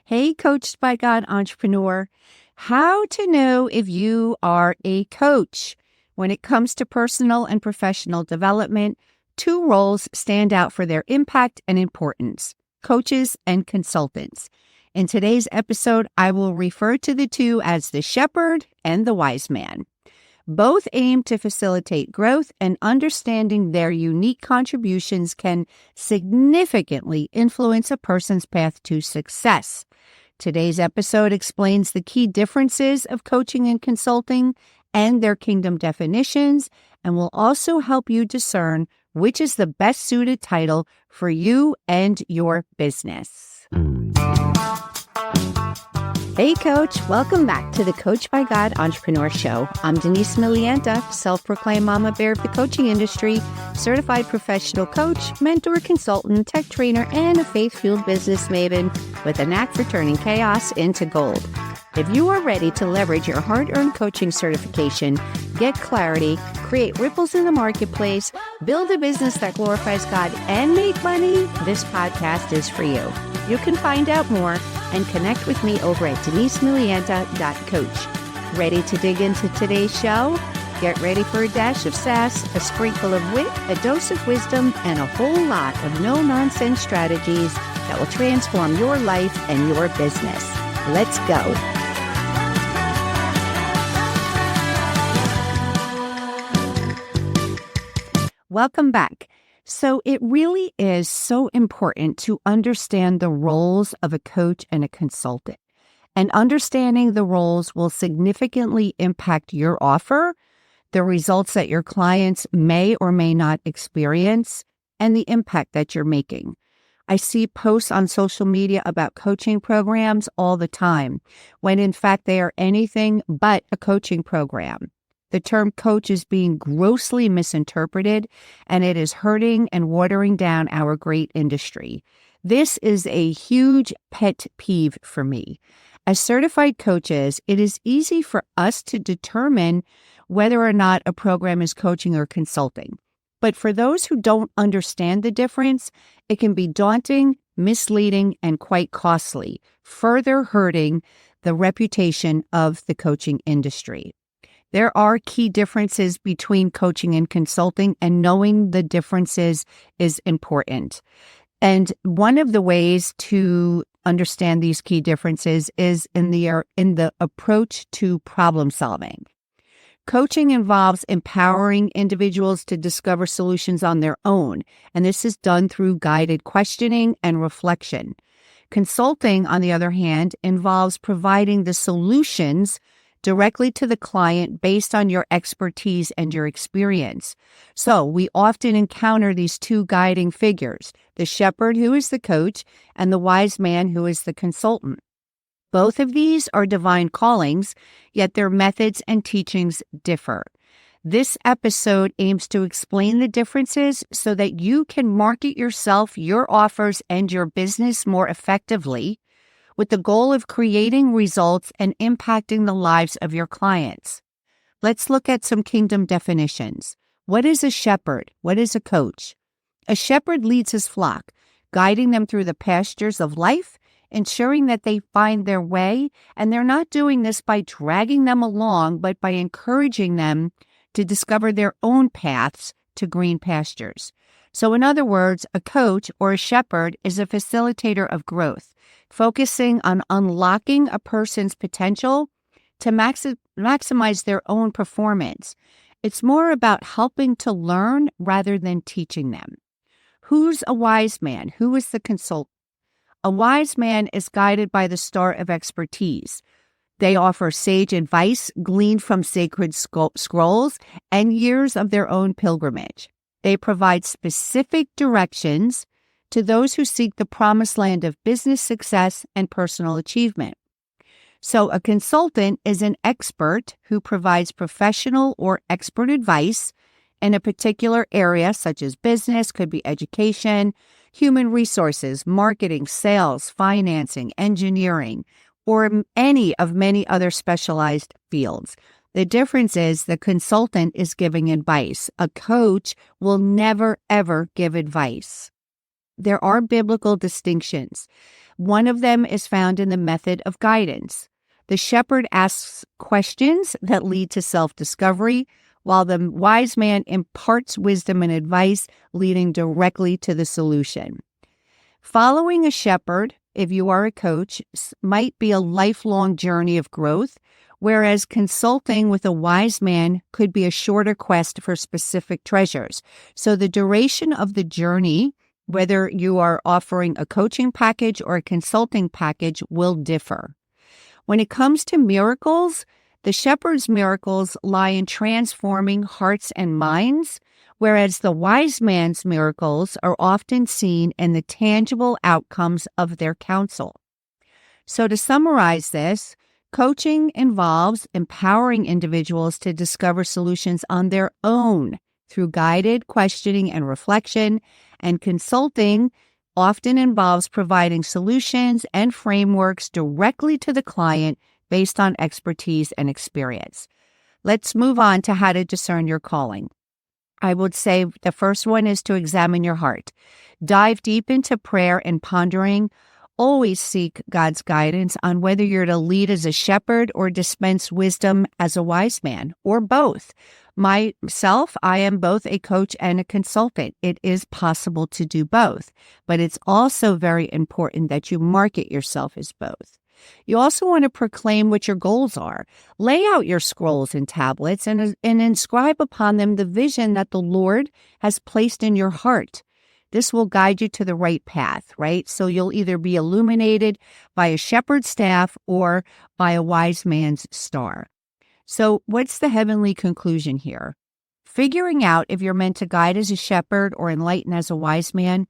Hey, Coached by God entrepreneur. How to know if you are a coach. When it comes to personal and professional development, two roles stand out for their impact and importance: coaches and consultants. In today's episode, I will refer to the two as the shepherd and the wise man. Both aim to facilitate growth, and understanding their unique contributions can significantly influence a person's path to success. Today's episode explains the key differences of coaching and consulting and their kingdom definitions, and will also help you discern which is the best suited title for you and your business. Hey, Coach. Welcome back to the Coach by God Entrepreneur Show. I'm Denise Milianta, self-proclaimed mama bear of the coaching industry, certified professional coach, mentor, consultant, tech trainer, and a faith-fueled business maven with a knack for turning chaos into gold. If you are ready to leverage your hard-earned coaching certification, get clarity, create ripples in the marketplace, build a business that glorifies God, and make money, this podcast is for you. You can find out more and connect with me over at denisemilianta.coach. Ready to dig into today's show? Get ready for a dash of sass, a sprinkle of wit, a dose of wisdom, and a whole lot of no-nonsense strategies that will transform your life and your business. Let's go. Welcome back. So it really is so important to understand the roles of a coach and a consultant. And understanding the roles will significantly impact your offer, the results that your clients may or may not experience, and the impact that you're making. I see posts on social media about coaching programs all the time, when in fact they are anything but a coaching program. The term coach is being grossly misinterpreted, and it is hurting and watering down our great industry. This is a huge pet peeve for me. As certified coaches, it is easy for us to determine whether or not a program is coaching or consulting. But for those who don't understand the difference, it can be daunting, misleading, and quite costly, further hurting the reputation of the coaching industry. There are key differences between coaching and consulting, and knowing the differences is important. And one of the ways to understand these key differences is in the approach to problem solving. Coaching involves empowering individuals to discover solutions on their own, and this is done through guided questioning and reflection. Consulting, on the other hand, involves providing the solutions directly to the client based on your expertise and your experience. So we often encounter these two guiding figures, the shepherd, who is the coach, and the wise man, who is the consultant. Both of these are divine callings, yet their methods and teachings differ. This episode aims to explain the differences so that you can market yourself, your offers, and your business more effectively, with the goal of creating results and impacting the lives of your clients. Let's look at some kingdom definitions. What is a shepherd? What is a coach? A shepherd leads his flock, guiding them through the pastures of life, ensuring that they find their way, and they're not doing this by dragging them along, but by encouraging them to discover their own paths to green pastures. So in other words, a coach or a shepherd is a facilitator of growth, focusing on unlocking a person's potential to maximize their own performance. It's more about helping to learn rather than teaching them. Who's a wise man? Who is the consultant? A wise man is guided by the star of expertise. They offer sage advice gleaned from sacred scrolls and years of their own pilgrimage. They provide specific directions to those who seek the promised land of business success and personal achievement. So a consultant is an expert who provides professional or expert advice in a particular area, such as business, could be education, human resources, marketing, sales, financing, engineering, or any of many other specialized fields. The difference is the consultant is giving advice. A coach will never, ever give advice. There are biblical distinctions. One of them is found in the method of guidance. The shepherd asks questions that lead to self-discovery, while the wise man imparts wisdom and advice, leading directly to the solution. Following a shepherd, if you are a coach, might be a lifelong journey of growth, whereas consulting with a wise man could be a shorter quest for specific treasures. So the duration of the journey, whether you are offering a coaching package or a consulting package, will differ. When it comes to miracles, the shepherd's miracles lie in transforming hearts and minds, whereas the wise man's miracles are often seen in the tangible outcomes of their counsel. So to summarize this, coaching involves empowering individuals to discover solutions on their own through guided questioning and reflection, and consulting often involves providing solutions and frameworks directly to the client based on expertise and experience. Let's move on to how to discern your calling. I would say the first one is to examine your heart. Dive deep into prayer and pondering. Always seek God's guidance on whether you're to lead as a shepherd or dispense wisdom as a wise man, or both. Myself, I am both a coach and a consultant. It is possible to do both, but it's also very important that you market yourself as both. You also want to proclaim what your goals are. Lay out your scrolls and tablets and inscribe upon them the vision that the Lord has placed in your heart. This will guide you to the right path, right? So you'll either be illuminated by a shepherd's staff or by a wise man's star. So what's the heavenly conclusion here? Figuring out if you're meant to guide as a shepherd or enlighten as a wise man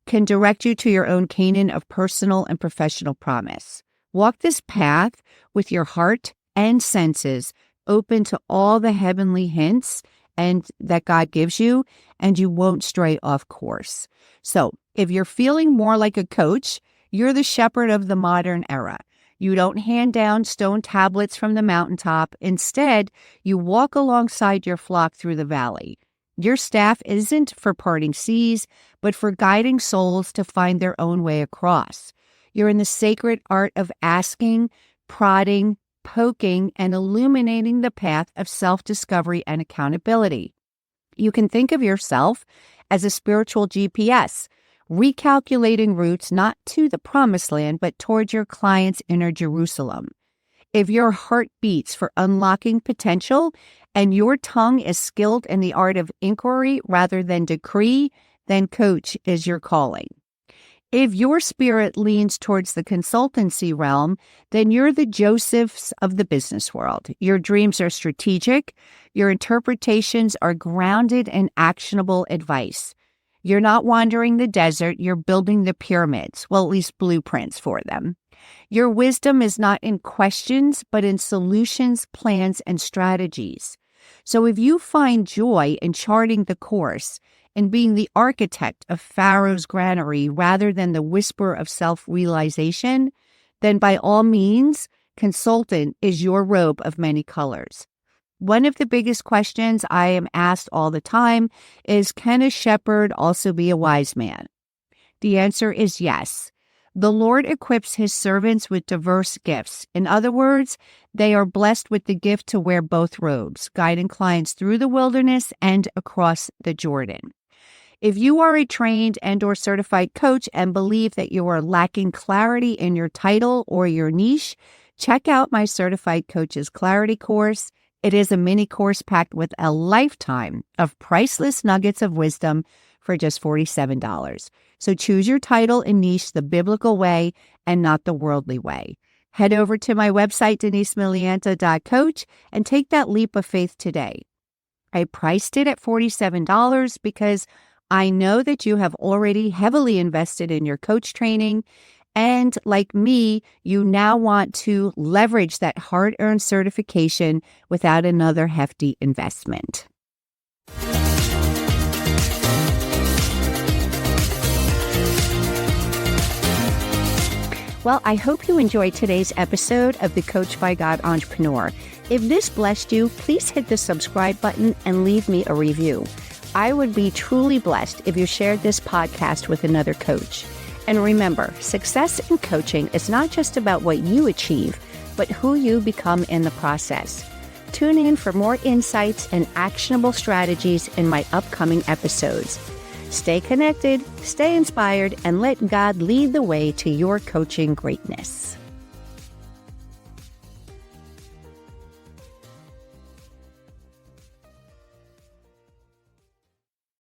can direct you to your own Canaan of personal and professional promise. Walk this path with your heart and senses open to all the heavenly hints and that God gives you, and you won't stray off course. So if you're feeling more like a coach, you're the shepherd of the modern era. You don't hand down stone tablets from the mountaintop. Instead, you walk alongside your flock through the valley. Your staff isn't for parting seas, but for guiding souls to find their own way across. You're in the sacred art of asking, prodding, poking, and illuminating the path of self-discovery and accountability. You can think of yourself as a spiritual GPS, recalculating routes not to the promised land, but towards your client's inner Jerusalem. If your heart beats for unlocking potential and your tongue is skilled in the art of inquiry rather than decree, then coach is your calling. If your spirit leans towards the consultancy realm, then you're the Josephs of the business world. Your dreams are strategic. Your interpretations are grounded in actionable advice. You're not wandering the desert. You're building the pyramids, well, at least blueprints for them. Your wisdom is not in questions, but in solutions, plans, and strategies. So if you find joy in charting the course, and being the architect of Pharaoh's granary rather than the whisper of self-realization, then by all means, consultant is your robe of many colors. One of the biggest questions I am asked all the time is, can a shepherd also be a wise man? The answer is yes. The Lord equips his servants with diverse gifts. In other words, they are blessed with the gift to wear both robes, guiding clients through the wilderness and across the Jordan. If you are a trained and/or certified coach and believe that you are lacking clarity in your title or your niche, check out my Certified Coach's Clarity course. It is a mini course packed with a lifetime of priceless nuggets of wisdom for just $47. So choose your title and niche the biblical way and not the worldly way. Head over to my website, DeniseMilianta.coach, and take that leap of faith today. I priced it at $47 because I know that you have already heavily invested in your coach training, and like me, you now want to leverage that hard-earned certification without another hefty investment. Well, I hope you enjoyed today's episode of the Coach by God Entrepreneur. If this blessed you, please hit the subscribe button and leave me a review. I would be truly blessed if you shared this podcast with another coach. And remember, success in coaching is not just about what you achieve, but who you become in the process. Tune in for more insights and actionable strategies in my upcoming episodes. Stay connected, stay inspired, and let God lead the way to your coaching greatness.